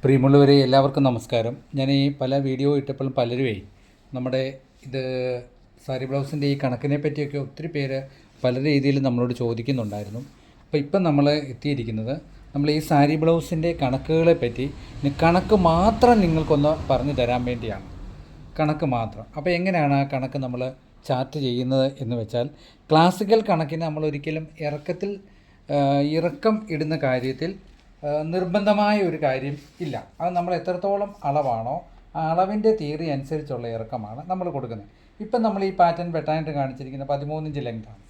പ്രിയമുള്ളവരെ എല്ലാവർക്കും നമസ്കാരം. ഞാൻ ഈ പല വീഡിയോ ഇട്ടപ്പോഴും പലരുമേ നമ്മുടെ ഇത് സാരി ബ്ലൗസിൻ്റെ ഈ കണക്കിനെ പറ്റിയൊക്കെ ഒത്തിരി പേര് പല രീതിയിൽ നമ്മളോട് ചോദിക്കുന്നുണ്ടായിരുന്നു. അപ്പോൾ ഇപ്പം നമ്മൾ എത്തിയിരിക്കുന്നത് നമ്മൾ ഈ സാരി ബ്ലൗസിൻ്റെ കണക്കുകളെ പറ്റി കണക്ക് മാത്രം നിങ്ങൾക്കൊന്ന് പറഞ്ഞു തരാൻ വേണ്ടിയാണ്. കണക്ക് മാത്രം. അപ്പോൾ എങ്ങനെയാണ് ആ കണക്ക് നമ്മൾ ചാർട്ട് ചെയ്യുന്നത് എന്ന് വെച്ചാൽ, ക്ലാസിക്കൽ കണക്കിന് നമ്മൾ ഒരിക്കലും ഇറക്കം ഇടുന്ന കാര്യത്തിൽ നിർബന്ധമായ ഒരു കാര്യം ഇല്ല. അത് നമ്മൾ എത്രത്തോളം അളവാണോ ആ അളവിൻ്റെ തിയറി അനുസരിച്ചുള്ള ഇറക്കമാണ് നമ്മൾ കൊടുക്കുന്നത്. ഇപ്പം നമ്മൾ ഈ പാറ്റേൺ വെട്ടാനായിട്ട് കാണിച്ചിരിക്കുന്ന 13 ഇഞ്ച് ലെങ്താണ്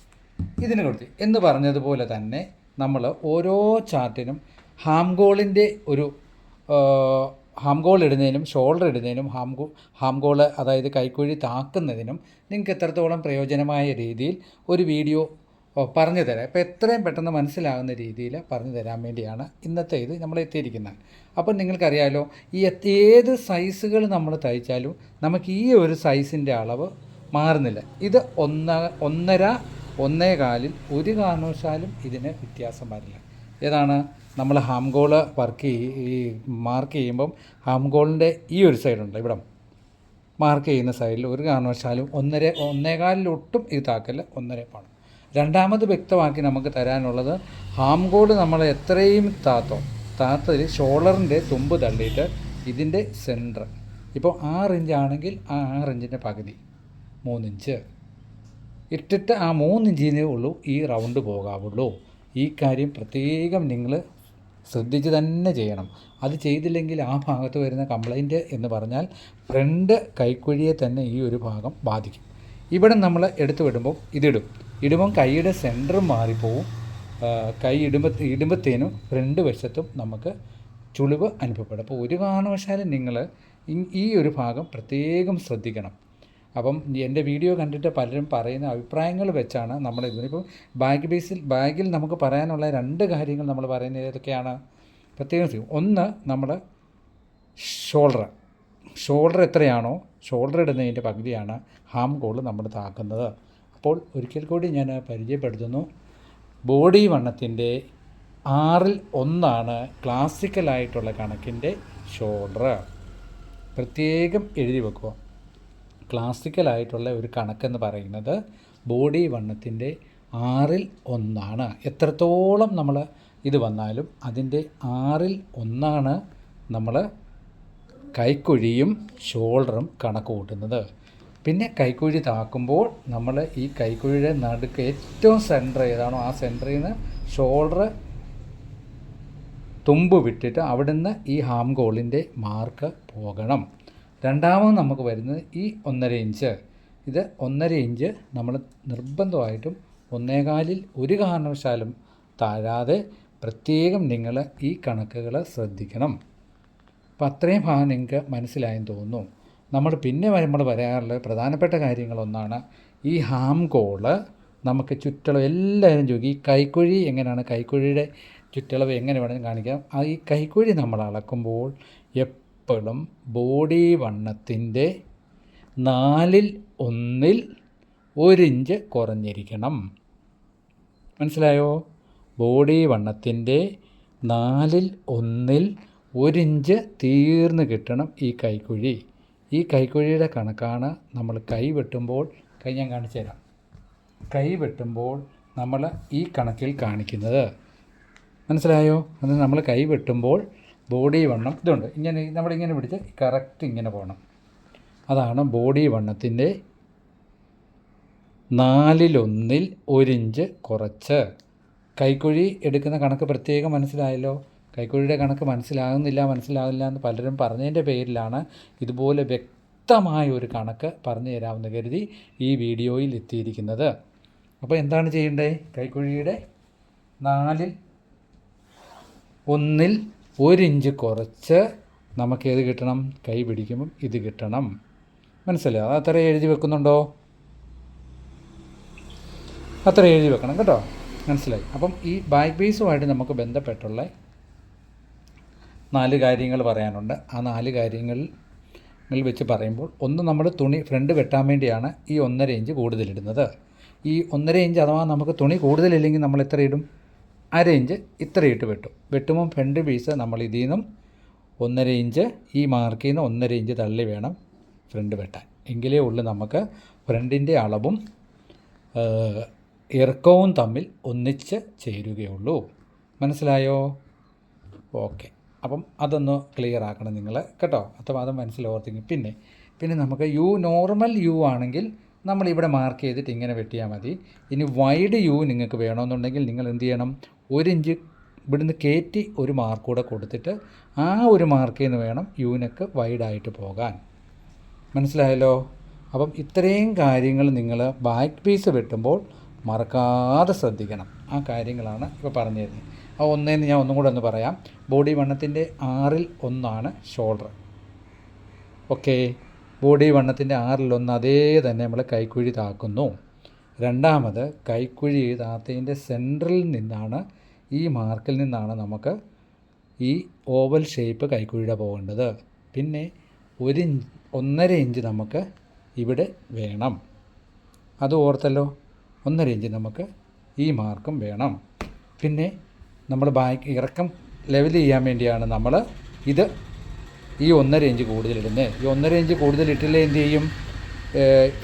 ഇതിന് കൊടുത്ത് എന്ന് പറഞ്ഞതുപോലെ തന്നെ നമ്മൾ ഓരോ ചാർട്ടിനും ഹാംഗോളിൻ്റെ ഒരു ഹാംഗോൾ ഇടുന്നതിനും ഷോൾഡർ ഇടുന്നതിനും ഹാംഗോൾ അതായത് കൈക്കുഴി താക്കുന്നതിനും നിങ്ങൾക്ക് എത്രത്തോളം പ്രയോജനമായ രീതിയിൽ ഒരു വീഡിയോ പറഞ്ഞു തരാം. ഇപ്പോൾ എത്രയും പെട്ടെന്ന് മനസ്സിലാകുന്ന രീതിയിൽ പറഞ്ഞു തരാൻ വേണ്ടിയാണ് ഇന്നത്തെ ഇത് നമ്മൾ എത്തിയിരിക്കുന്നത്. അപ്പം നിങ്ങൾക്കറിയാമല്ലോ, ഈ ഏത് സൈസുകൾ നമ്മൾ തയ്ച്ചാലും നമുക്ക് ഈ ഒരു സൈസിൻ്റെ അളവ് മാറുന്നില്ല. ഇത് 1.5 1.25 ഒരു കാരണവശാലും ഇതിന് വ്യത്യാസം വരില്ല. ഏതാണ് നമ്മൾ ഹാംഗോൾ മാർക്ക് ചെയ്യുമ്പം ഹാംഗോളിൻ്റെ ഈ ഒരു സൈഡുണ്ട്, ഇവിടെ മാർക്ക് ചെയ്യുന്ന സൈഡിൽ ഒരു കാരണവശാലും 1.25 ഒട്ടും ഇത് താക്കല്ല, 1.5 പോകണം. രണ്ടാമത് വ്യക്തമാക്കി നമുക്ക് തരാനുള്ളത്, ഹാംഗോൾ നമ്മൾ എത്രയും താത്തതിൽ ഷോൾഡറിൻ്റെ തുമ്പ് തള്ളിയിട്ട് ഇതിൻ്റെ സെൻറ്റർ ഇപ്പോൾ 6 ഇഞ്ച് ആണെങ്കിൽ ആ 6 ഇഞ്ചിൻ്റെ പകുതി 3 ഇഞ്ച് ഇട്ടിട്ട് ആ 3 ഇഞ്ചിനേ ഉള്ളൂ ഈ റൗണ്ട് പോകാവുള്ളൂ. ഈ കാര്യം പ്രത്യേകം നിങ്ങൾ ശ്രദ്ധിച്ച് തന്നെ ചെയ്യണം. അത് ചെയ്തില്ലെങ്കിൽ ആ ഭാഗത്ത് വരുന്ന കംപ്ലൈൻറ്റ് എന്ന് പറഞ്ഞാൽ ഫ്രണ്ട് കൈക്കുഴിയെ തന്നെ ഈ ഒരു ഭാഗം ബാധിക്കും. ഇവിടെ നമ്മൾ എടുത്ത് വിടുമ്പോൾ ഇടുമ്പം കൈയുടെ സെൻറ്റർ മാറിപ്പോവും. കൈ ഇടുമ്പത്തേനും ഫ്രണ്ട് വശത്തും നമുക്ക് ചുളിവ് അനുഭവപ്പെടും. അപ്പോൾ ഒരു കാരണവശാലും നിങ്ങൾ ഈ ഒരു ഭാഗം പ്രത്യേകം ശ്രദ്ധിക്കണം. അപ്പം എൻ്റെ വീഡിയോ കണ്ടിട്ട് പലരും പറയുന്ന അഭിപ്രായങ്ങൾ വെച്ചാണ് നമ്മൾ ഇതിനിപ്പോൾ ബാഗിൽ നമുക്ക് പറയാനുള്ള 2 കാര്യങ്ങൾ നമ്മൾ പറയുന്നത് ഏതൊക്കെയാണ് പ്രത്യേകം ചെയ്യും. ഒന്ന്, നമ്മൾ ഷോൾഡർ എത്രയാണോ ഷോൾഡർ ഇടുന്നതിൻ്റെ പകുതിയാണ് ഹാംഗോൾ നമ്മൾ താക്കുന്നത്. അപ്പോൾ ഒരിക്കൽ കൂടി ഞാൻ പരിചയപ്പെടുത്തുന്നു, ബോഡി വണ്ണത്തിൻ്റെ 1/6 ക്ലാസിക്കലായിട്ടുള്ള കണക്കിൻ്റെ ഷോൾഡർ. പ്രത്യേകം എഴുതി വെക്കുക. ക്ലാസിക്കലായിട്ടുള്ള ഒരു കണക്കെന്ന് പറയുന്നത് ബോഡി വണ്ണത്തിൻ്റെ 1/6. എത്രത്തോളം നമ്മൾ ഇത് വന്നാലും അതിൻ്റെ 1/6 നമ്മൾ കൈക്കുഴിയും ഷോൾഡറും കണക്ക് കൂട്ടുന്നത്. പിന്നെ കൈക്കുഴി താക്കുമ്പോൾ നമ്മൾ ഈ കൈക്കുഴിയുടെ നടുക്ക് ഏറ്റവും സെൻറ്റർ ഏതാണോ ആ സെൻറ്ററിൽ നിന്ന് ഷോൾഡർ തുമ്പ് വിട്ടിട്ട് അവിടുന്ന് ഈ ഹാംഗോളിൻ്റെ മാർക്ക് പോകണം. രണ്ടാമത് നമുക്ക് വരുന്നത് ഈ 1.5 ഇഞ്ച്. ഇത് 1.5 ഇഞ്ച് നമ്മൾ നിർബന്ധമായിട്ടും 1.25 ഒരു കാരണവശാലും താഴാതെ പ്രത്യേകം നിങ്ങൾ ഈ കണക്കുകൾ ശ്രദ്ധിക്കണം. അപ്പോൾ അത്രയും ഭാഗം നിങ്ങൾക്ക് മനസ്സിലായെന്ന് തോന്നുന്നു. പിന്നെ നമ്മൾ പറയാറുള്ള പ്രധാനപ്പെട്ട കാര്യങ്ങളൊന്നാണ് ഈ ഹാംഗോള് നമുക്ക് ചുറ്റളവ്. എല്ലാവരും ചോദിക്കും ഈ കൈക്കുഴി എങ്ങനെയാണ്, കൈക്കുഴിയുടെ ചുറ്റളവ് എങ്ങനെ വേണമെങ്കിൽ കാണിക്കാം. ഈ കൈക്കുഴി നമ്മൾ അളക്കുമ്പോൾ എപ്പോഴും ബോഡി വണ്ണത്തിൻ്റെ 1/4 1 ഇഞ്ച് കുറഞ്ഞിരിക്കണം. മനസ്സിലായോ? ബോഡി വണ്ണത്തിൻ്റെ 1/4 1 ഇഞ്ച് തീർന്ന് കിട്ടണം ഈ കൈക്കുഴി. ഈ കൈക്കുഴിയുടെ കണക്കാണ് നമ്മൾ കൈ വെട്ടുമ്പോൾ ഞാൻ കാണിച്ചു തരാം. കൈ വെട്ടുമ്പോൾ നമ്മൾ ഈ കണക്കിൽ കാണിക്കുന്നത്. മനസ്സിലായോ? അത് നമ്മൾ കൈ വെട്ടുമ്പോൾ ബോഡി വണ്ണം ഇതുണ്ട്, നമ്മളിങ്ങനെ പിടിച്ച് കറക്റ്റ് ഇങ്ങനെ പോകണം. അതാണ് ബോഡി വണ്ണത്തിൻ്റെ 1/4 1 ഇഞ്ച് കുറച്ച്. കൈക്കുഴി എടുക്കുന്ന കണക്ക് പ്രത്യേകം മനസ്സിലായല്ലോ. കൈക്കുഴിയുടെ കണക്ക് മനസ്സിലാകില്ല എന്ന് പലരും പറഞ്ഞതിൻ്റെ പേരിലാണ് ഇതുപോലെ വ്യക്തമായ ഒരു കണക്ക് പറഞ്ഞു തരാമെന്ന് കരുതി ഈ വീഡിയോയിൽ എത്തിയിരിക്കുന്നത്. അപ്പോൾ എന്താണ് ചെയ്യേണ്ടത്? കൈക്കുഴിയുടെ 1/4 1 ഇഞ്ച് കുറച്ച് നമുക്കേത് കിട്ടണം? കൈ പിടിക്കുമ്പം ഇത് കിട്ടണം. മനസ്സിലായോ? അത് അത്ര എഴുതി വെക്കുന്നുണ്ടോ? അത്ര എഴുതി വെക്കണം കേട്ടോ. മനസ്സിലായി? അപ്പം ഈ ബാക്ക് പീസുമായിട്ട് നമുക്ക് ബന്ധപ്പെട്ടുള്ള 4 കാര്യങ്ങൾ പറയാനുണ്ട്. ആ 4 കാര്യങ്ങളിൽ വെച്ച് പറയുമ്പോൾ, ഒന്ന്, നമ്മൾ തുണി ഫ്രണ്ട് വെട്ടാൻ വേണ്ടിയാണ് ഈ 1.5 ഇഞ്ച് കൂടുതലിടുന്നത്. ഈ 1.5 ഇഞ്ച് അഥവാ നമുക്ക് തുണി കൂടുതലില്ലെങ്കിൽ നമ്മൾ എത്ര ഇടും? 1/2 ഇഞ്ച് ഇത്ര ഇട്ട് വെട്ടുമ്പം ഫ്രണ്ട് പീസ് നമ്മൾ ഇതിൽ നിന്നും 1.5 ഈ മാർക്കിൽ നിന്ന് 1.5 തള്ളി വേണം ഫ്രണ്ട് വെട്ടാൻ. എങ്കിലേ ഉള്ളൂ നമുക്ക് ഫ്രണ്ടിൻ്റെ അളവും ഇറക്കവും തമ്മിൽ ഒന്നിച്ച് ചേരുകയുള്ളൂ. മനസ്സിലായോ? ഓക്കെ. അപ്പം അതൊന്ന് ക്ലിയർ ആക്കണം നിങ്ങൾ കേട്ടോ. അഥവാ അത് മനസ്സിലോർത്തിങ്ങി. പിന്നെ നമുക്ക് നോർമൽ യു ആണെങ്കിൽ നമ്മളിവിടെ മാർക്ക് ചെയ്തിട്ട് ഇങ്ങനെ വെട്ടിയാൽ മതി. ഇനി വൈഡ് യു നിങ്ങൾക്ക് വേണമെന്നുണ്ടെങ്കിൽ നിങ്ങൾ എന്ത് ചെയ്യണം, 1 ഇഞ്ച് ഇവിടുന്ന് കയറ്റി ഒരു മാർക്ക് കൂടെ കൊടുത്തിട്ട് ആ ഒരു മാർക്കിൽ നിന്ന് വേണം യൂനക്ക് വൈഡായിട്ട് പോകാൻ. മനസ്സിലായല്ലോ? അപ്പം ഇത്രയും കാര്യങ്ങൾ നിങ്ങൾ ബാക്ക് പീസ് വെട്ടുമ്പോൾ മറക്കാതെ ശ്രദ്ധിക്കണം. ആ കാര്യങ്ങളാണ് ഇപ്പോൾ പറഞ്ഞു തരുന്നത്. ആ ഒന്നേന്ന് ഞാൻ ഒന്നും കൂടെ ഒന്ന് പറയാം. ബോഡി വണ്ണത്തിൻ്റെ 6ൽ 1 ഷോൾഡർ. ഓക്കെ, ബോഡി വണ്ണത്തിൻ്റെ 6ൽ 1 അതേ തന്നെ നമ്മൾ കൈക്കുഴി താക്കുന്നു. രണ്ടാമത് കൈക്കുഴി താത്തതിൻ്റെ സെൻട്രൽ നിന്നാണ്, ഈ മാർക്കിൽ നിന്നാണ് നമുക്ക് ഈ ഓവൽ ഷേപ്പ് കൈക്കുഴിയുടെ പോകേണ്ടത്. പിന്നെ 1.5 ഇഞ്ച് നമുക്ക് ഇവിടെ വേണം. അത് ഓർത്തല്ലോ. 1.5 ഇഞ്ച് നമുക്ക് ഈ മാർക്കും വേണം. പിന്നെ നമ്മൾ ബാക്ക് ഇറക്കം ലെവൽ ചെയ്യാൻ വേണ്ടിയാണ് നമ്മൾ ഈ 1.5 ഇഞ്ച് കൂടുതലിടുന്നത്. ഈ 1.5 ഇഞ്ച് കൂടുതലിട്ടില്ലേ എന്ത് ചെയ്യും,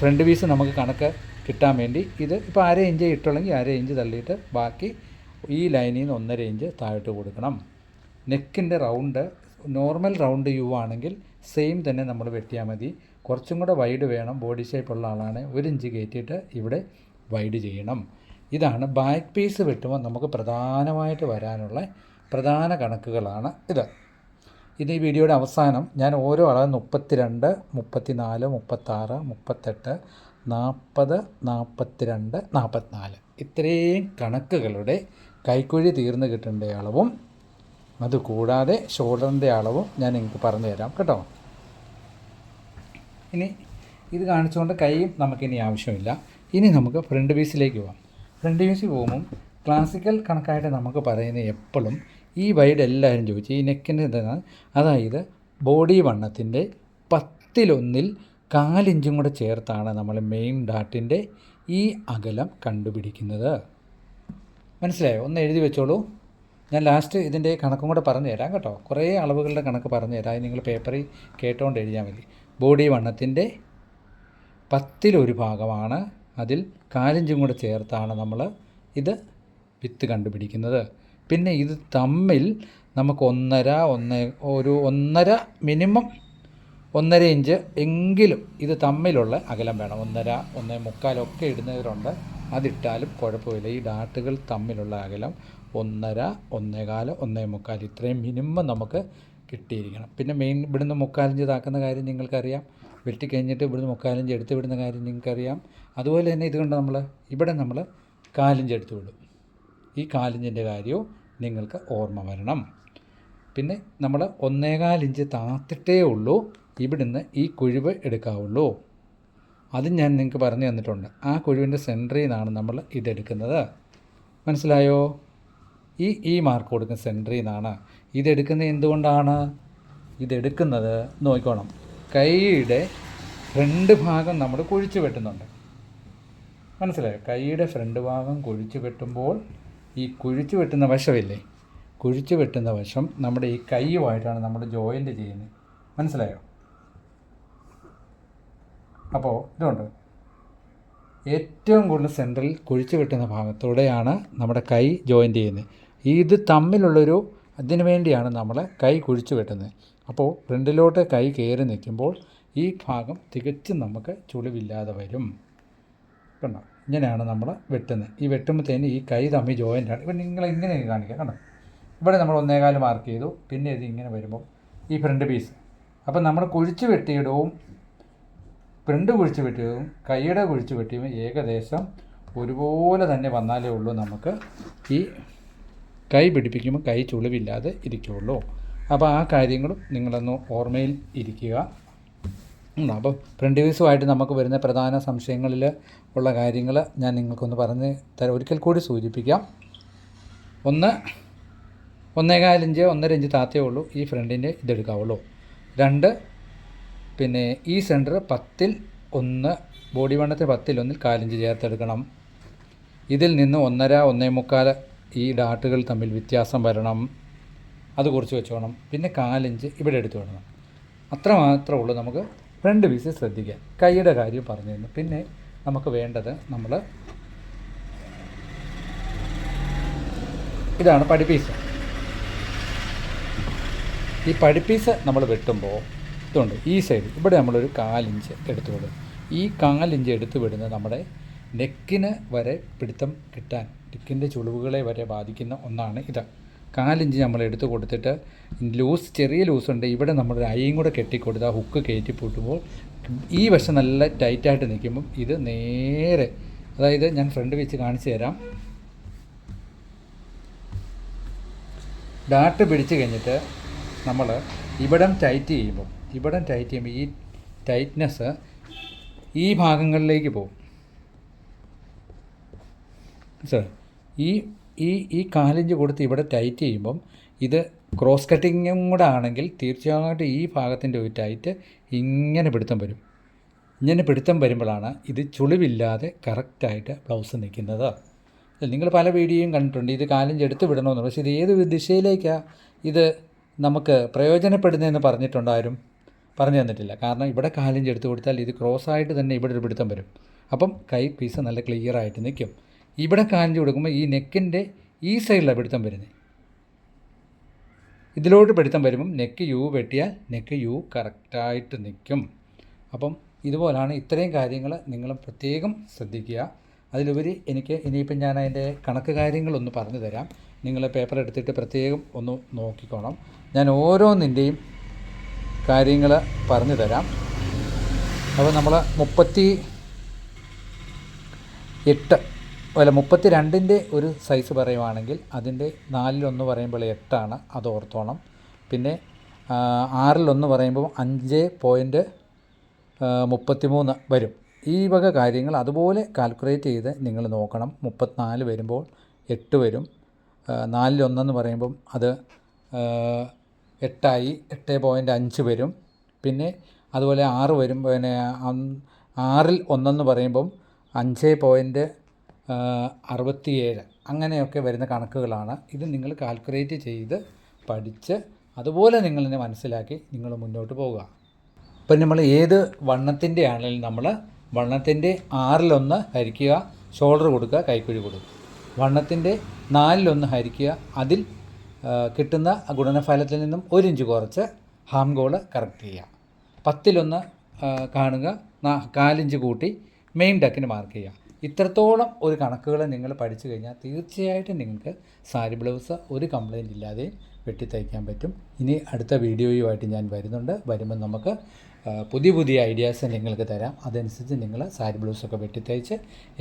ഫ്രണ്ട് പീസ് നമുക്ക് കണക്ക് കിട്ടാൻ വേണ്ടി ഇത് ഇപ്പോൾ 1/2 ഇഞ്ച് ഇട്ടുള്ളെങ്കിൽ 1/2 ഇഞ്ച് തള്ളിയിട്ട് ബാക്കി ഈ ലൈനിൽ നിന്ന് 1.5 ഇഞ്ച് താഴോട്ട് കൊടുക്കണം. നെക്കിൻ്റെ റൗണ്ട് നോർമൽ റൗണ്ട് യു ആണെങ്കിൽ സെയിം തന്നെ നമ്മൾ വെട്ടിയാൽ മതി. കുറച്ചും കൂടെ വൈഡ് വേണം. ബോഡി ഷേപ്പുള്ള ആളാണ് 1 ഇഞ്ച് കയറ്റിയിട്ട് ഇവിടെ വൈഡ് ചെയ്യണം. ഇതാണ് ബാക്ക് പീസ് വെട്ടുമ്പോൾ നമുക്ക് പ്രധാനമായിട്ട് വരാനുള്ള പ്രധാന കണക്കുകളാണ് ഇത്. ഈ വീഡിയോയുടെ അവസാനം ഞാൻ ഓരോ അളവ് 32, 34, 36, 38, 40, 42, 44 ഇത്രയും കണക്കുകളുടെ കൈക്കുഴി തീർന്ന് കിട്ടേണ്ട അളവും അതുകൂടാതെ ഷോൾഡറിൻ്റെ അളവും ഞാൻ നിങ്ങൾക്ക് പറഞ്ഞു തരാം കേട്ടോ. ഇനി ഇത് കാണിച്ചുകൊണ്ട് കൈയും നമുക്കിനി ആവശ്യമില്ല. ഇനി നമുക്ക് ഫ്രണ്ട് പീസിലേക്ക് പോകാം. ഫ്രണ്ട് പീസിൽ പോകുമ്പം ക്ലാസിക്കൽ കണക്കായിട്ട് നമുക്ക് പറയുന്നത് എപ്പോഴും ഈ വൈഡ് എല്ലാവരും ചോദിച്ചു ഈ നെക്കിൻ്റെ ഇതാണ്. അതായത് ബോഡി വണ്ണത്തിൻ്റെ 10-1 4 ഇഞ്ചും കൂടെ ചേർത്താണ് നമ്മൾ മെയിൻ ഡാട്ടിൻ്റെ ഈ അകലം കണ്ടുപിടിക്കുന്നത്. മനസ്സിലായോ? ഒന്ന് എഴുതി വെച്ചോളൂ. ഞാൻ ലാസ്റ്റ് ഇതിൻ്റെ കണക്കും കൂടെ പറഞ്ഞു തരാം കേട്ടോ. കുറേ അളവുകളുടെ കണക്ക് പറഞ്ഞു തരാം. അത് നിങ്ങൾ പേപ്പറിൽ കേട്ടുകൊണ്ട് എഴുതിയാൽ മതി. ബോഡി വണ്ണത്തിൻ്റെ 10-1 ഭാഗമാണ്. അതിൽ 4 ഇഞ്ചും കൂടെ ചേർത്താണ് നമ്മൾ ഇത് വിത്ത് കണ്ടുപിടിക്കുന്നത്. പിന്നെ ഇത് തമ്മിൽ നമുക്ക് 1.5 മിനിമം 1.5 ഇഞ്ച് എങ്കിലും ഇത് തമ്മിലുള്ള അകലം വേണം. 1.5, 1.25 ഒക്കെ ഇടുന്നവരുണ്ട്. അതിട്ടാലും കുഴപ്പമില്ല. ഈ ഡാട്ടുകൾ തമ്മിലുള്ള അകലം 1.5, 1.25, 1.25 ഇത്രയും മിനിമം നമുക്ക് കിട്ടിയിരിക്കണം. പിന്നെ മെയിൻ ഇവിടുന്ന് 3/4 ഇഞ്ച് താക്കുന്ന കാര്യം നിങ്ങൾക്കറിയാം. വെട്ടിക്കഴിഞ്ഞിട്ട് ഇവിടുന്ന് 3/4 ഇഞ്ച് എടുത്ത് വിടുന്ന കാര്യം നിങ്ങൾക്കറിയാം. അതുപോലെ തന്നെ ഇതുകൊണ്ട് ഇവിടെ നമ്മൾ 4 ഇഞ്ച് എടുത്ത് വിടും. ഈ 4 ഇഞ്ചിൻ്റെ കാര്യവും നിങ്ങൾക്ക് ഓർമ്മ വരണം. പിന്നെ നമ്മൾ 1.25 ഇഞ്ച് താത്തിട്ടേ ഉള്ളൂ ഇവിടുന്ന് ഈ കുഴിവ് എടുക്കാവുള്ളൂ. അത് ഞാൻ നിങ്ങൾക്ക് പറഞ്ഞു തന്നിട്ടുണ്ട്. ആ കുഴിവിൻ്റെ സെൻറ്ററിൽ നിന്നാണ് നമ്മൾ ഇതെടുക്കുന്നത്. മനസ്സിലായോ? ഈ മാർക്ക് കൊടുക്കുന്ന സെൻറ്ററിൽ നിന്നാണ് ഇതെടുക്കുന്നത്. എന്തുകൊണ്ടാണ് ഇതെടുക്കുന്നത് നോക്കണം. കൈയുടെ ഫ്രണ്ട് ഭാഗം നമ്മൾ കുഴിച്ച് വെട്ടുന്നുണ്ട്. മനസ്സിലായോ? കൈയുടെ ഫ്രണ്ട് ഭാഗം കുഴിച്ച് വെട്ടുമ്പോൾ ഈ കുഴിച്ച് വെട്ടുന്ന വശമില്ലേ, കുഴിച്ച് വെട്ടുന്ന വശം നമ്മുടെ ഈ കൈയുമായിട്ടാണ് നമ്മൾ ജോയിൻ്റ് ചെയ്യുന്നത്. മനസ്സിലായോ? അപ്പോൾ ഇതുകൊണ്ട് ഏറ്റവും കൂടുതൽ സെൻട്രൽ കുഴിച്ച് വെട്ടുന്ന ഭാഗത്തൂടെയാണ് നമ്മുടെ കൈ ജോയിൻ്റ് ചെയ്യുന്നത്. ഇത് തമ്മിലുള്ളൊരു അതിനു വേണ്ടിയാണ് നമ്മൾ കൈ കുഴിച്ച് വെട്ടുന്നത്. അപ്പോൾ ഫ്രണ്ടിലോട്ട് കൈ കയറി നിൽക്കുമ്പോൾ ഈ ഭാഗം തികച്ചും നമുക്ക് ചുളിവില്ലാതെ വരും. കണ്ടോ? ഇങ്ങനെയാണ് നമ്മൾ വെട്ടുന്നത്. ഈ വെട്ടുമ്പോഴത്തേന് ഈ കൈ തമ്മിൽ ജോയിൻ്റാണ്. ഇപ്പം നിങ്ങൾ ഇങ്ങനെ കാണിക്കാം. കണ്ടോ? ഇവിടെ നമ്മൾ 1.25 മാർക്ക് ചെയ്തു. പിന്നെ ഇത് ഇങ്ങനെ വരുമ്പോൾ ഈ ഫ്രണ്ട് പീസ് അപ്പം നമ്മൾ കുഴിച്ച് വെട്ടിയിടവും ഫ്രണ്ട് കുഴിച്ച് വെട്ടിയതും കൈയുടെ കുഴിച്ച് വെട്ടിയും ഏകദേശം ഒരുപോലെ തന്നെ വന്നാലേ ഉള്ളൂ നമുക്ക് ഈ കൈ പിടിപ്പിക്കുമ്പോൾ കൈ ചുളിവില്ലാതെ ഇരിക്കുകയുള്ളൂ. അപ്പോൾ ആ കാര്യങ്ങളും നിങ്ങളൊന്ന് ഓർമ്മയിൽ ഇരിക്കുക. അപ്പോൾ ഫ്രണ്ട് പീസുമായിട്ട് നമുക്ക് വരുന്ന പ്രധാന സംശയങ്ങളിൽ ഉള്ള കാര്യങ്ങൾ ഞാൻ നിങ്ങൾക്കൊന്ന് പറഞ്ഞ് തരാം. ഒരിക്കൽ കൂടി സൂചിപ്പിക്കാം. 1.25 ഇഞ്ച് 1.5 ഇഞ്ച് താത്തേ ഉള്ളൂ ഈ ഫ്രണ്ടിൻ്റെ ഇതെടുക്കാവുള്ളൂ. 2 പിന്നെ ഈ സെൻറ്റർ 10-1 ബോഡി വണ്ണത്തിൽ 10-1 4 ഇഞ്ച് ചേർത്തെടുക്കണം. ഇതിൽ നിന്ന് 1.5, 1.25 ഈ ഡാട്ടുകൾ തമ്മിൽ വ്യത്യാസം വരണം. അത് കുറച്ച് വെച്ചോണം. പിന്നെ 1/4 ഇഞ്ച് ഇവിടെ എടുത്ത് വിടണം. അത്ര മാത്രമേ ഉള്ളൂ. നമുക്ക് ഫ്രണ്ട് പീസ് ശ്രദ്ധിക്കാം. കൈയുടെ കാര്യം പറഞ്ഞു തന്നു. പിന്നെ നമുക്ക് വേണ്ടത് ഇതാണ് പടിപ്പീസ്. ഈ പടിപ്പീസ് നമ്മൾ വെട്ടുമ്പോൾ ഇതുണ്ട്, ഈ സൈഡ് ഇവിടെ നമ്മളൊരു 1/4 ഇഞ്ച് എടുത്ത് വിടും. ഈ 1/4 ഇഞ്ച് എടുത്ത് വിടുന്നത് നമ്മുടെ നെക്കിന് വരെ പിടുത്തം കിട്ടാൻ, നെക്കിൻ്റെ ചുളിവുകളെ വരെ ബാധിക്കുന്ന ഒന്നാണ് ഇത്. 1/4 ഇഞ്ച് നമ്മൾ എടുത്ത് കൊടുത്തിട്ട് ചെറിയ ലൂസുണ്ട്, ഇവിടെ നമ്മളൊരു അയയും കൂടെ കെട്ടിക്കൊടുത്ത് ആ ഹുക്ക് കയറ്റി പൂട്ടുമ്പോൾ ഈ വശം നല്ല ടൈറ്റായിട്ട് നിൽക്കുമ്പം ഇത് നേരെ, അതായത് ഞാൻ ഫ്രണ്ട് വെച്ച് കാണിച്ചു തരാം. ഡാട്ട് പിടിച്ച് കഴിഞ്ഞിട്ട് നമ്മൾ ഇവിടം ടൈറ്റ് ചെയ്യുമ്പോൾ ഈ ടൈറ്റ്നെസ് ഈ ഭാഗങ്ങളിലേക്ക് പോകും സാർ. ഈ 1/4 ഇഞ്ച് കൊടുത്ത് ഇവിടെ ടൈറ്റ് ചെയ്യുമ്പം ഇത് ക്രോസ് കട്ടിങ്ങും കൂടെ ആണെങ്കിൽ തീർച്ചയായിട്ടും ഈ ഭാഗത്തിൻ്റെ ഒരു ടൈറ്റ് ഇങ്ങനെ പിടുത്തം വരും. ഇങ്ങനെ പിടുത്തം വരുമ്പോഴാണ് ഇത് ചുളിവില്ലാതെ കറക്റ്റായിട്ട് ബ്ലൗസ് നിൽക്കുന്നത്. നിങ്ങൾ പല വീഡിയോയും കണ്ടിട്ടുണ്ട്, ഇത് 1/4 ഇഞ്ച് എടുത്ത് വിടണമെന്ന്. പക്ഷേ ഇത് ഏത് ദിശയിലേക്കാണ് ഇത് നമുക്ക് പ്രയോജനപ്പെടുന്നതെന്ന് പറഞ്ഞിട്ടുണ്ട്, ആരും പറഞ്ഞു തന്നിട്ടില്ല. കാരണം ഇവിടെ 1/4 ഇഞ്ച് എടുത്ത് കൊടുത്താൽ ഇത് ക്രോസായിട്ട് തന്നെ ഇവിടെ ഒരു പിടുത്തം വരും. അപ്പം കൈ പീസ് നല്ല ക്ലിയറായിട്ട് നിൽക്കും. ഇവിടെ 1/4 ഇഞ്ച് കൊടുക്കുമ്പോൾ ഈ നെക്കിൻ്റെ ഈ സൈഡിലാണ് പിടുത്തം വരുന്നത്. ഇതിലോട്ട് പിടുത്തം വരുമ്പം നെക്ക് യു വെട്ടിയാൽ നെക്ക് യു കറക്റ്റായിട്ട് നിൽക്കും. അപ്പം ഇതുപോലാണ്. ഇത്രയും കാര്യങ്ങൾ നിങ്ങൾ പ്രത്യേകം ശ്രദ്ധിക്കുക. അതിലുപരി എനിക്ക് ഇനിയിപ്പം ഞാൻ അതിൻ്റെ കണക്ക് കാര്യങ്ങളൊന്ന് പറഞ്ഞു തരാം. നിങ്ങൾ പേപ്പർ എടുത്തിട്ട് പ്രത്യേകം ഒന്ന് നോക്കിക്കോണം. ഞാൻ ഓരോന്നിൻ്റെയും കാര്യങ്ങൾ പറഞ്ഞു തരാം. അപ്പോൾ നമ്മൾ 32ൻ്റെ ഒരു സൈസ് പറയുവാണെങ്കിൽ അതിൻ്റെ 4/1 പറയുമ്പോൾ 8ആണ്, അത് ഓർത്തോണം. പിന്നെ 6/1 പറയുമ്പോൾ 5.33 വരും. ഈ വക കാര്യങ്ങൾ അതുപോലെ കാൽക്കുലേറ്റ് ചെയ്ത് നിങ്ങൾ നോക്കണം. 34 വരുമ്പോൾ 8 വരും. 4/1 എന്ന് പറയുമ്പം അത് 8ആയി, 8.5 വരും. പിന്നെ അതുപോലെ 6 വരും. പിന്നെ 6/1 പറയുമ്പം 5.67 അങ്ങനെയൊക്കെ വരുന്ന കണക്കുകളാണ്. ഇത് നിങ്ങൾ കാൽക്കുലേറ്റ് ചെയ്ത് പഠിച്ച് അതുപോലെ നിങ്ങളിനെ മനസ്സിലാക്കി നിങ്ങൾ മുന്നോട്ട് പോവുക. ഇപ്പം നമ്മൾ ഏത് വണ്ണത്തിൻ്റെ ആണെങ്കിലും നമ്മൾ വണ്ണത്തിൻ്റെ 6/1 ഹരിക്കുക, ഷോൾഡർ കൊടുക്കുക, കൈക്കുഴി കൊടുക്കുക. വണ്ണത്തിൻ്റെ 4/1 ഹരിക്കുക, അതിൽ കിട്ടുന്ന ഗുണനഫലത്തിൽ നിന്നും 1 ഇഞ്ച് കുറച്ച് ഹാം ഗോൾ കറക്റ്റ് ചെയ്യുക. 10/1 കാണുക, 4 ഇഞ്ച് കൂട്ടി മെയിൻ ഡക്കിന് മാർക്ക് ചെയ്യുക. ഇത്രത്തോളം ഒരു കണക്കുകൾ നിങ്ങൾ പഠിച്ചു കഴിഞ്ഞാൽ തീർച്ചയായിട്ടും നിങ്ങൾക്ക് സാരി ബ്ലൗസ് ഒരു കംപ്ലയിൻ്റ് ഇല്ലാതെയും വെട്ടിത്തയ്ക്കാൻ പറ്റും. ഇനി അടുത്ത വീഡിയോയുമായിട്ട് ഞാൻ വരുമ്പോൾ നമുക്ക് പുതിയ ഐഡിയാസ് നിങ്ങൾക്ക് തരാം. അതനുസരിച്ച് നിങ്ങൾ സാരി ബ്ലൗസൊക്കെ വെട്ടിത്തയ്ച്ച്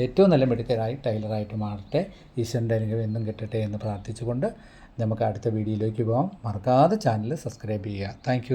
ഏറ്റവും നല്ല മിടുക്കരായി ടൈലറായിട്ട് മാറട്ടെ. ഈശ്വരൻ്റെ അനുഗ്രഹം എന്നും കിട്ടട്ടെ എന്ന് പ്രാർത്ഥിച്ചുകൊണ്ട് നമുക്ക് അടുത്ത വീഡിയോയിലേക്ക് പോകാം. മറക്കാതെ ചാനൽ സബ്സ്ക്രൈബ് ചെയ്യുക. താങ്ക്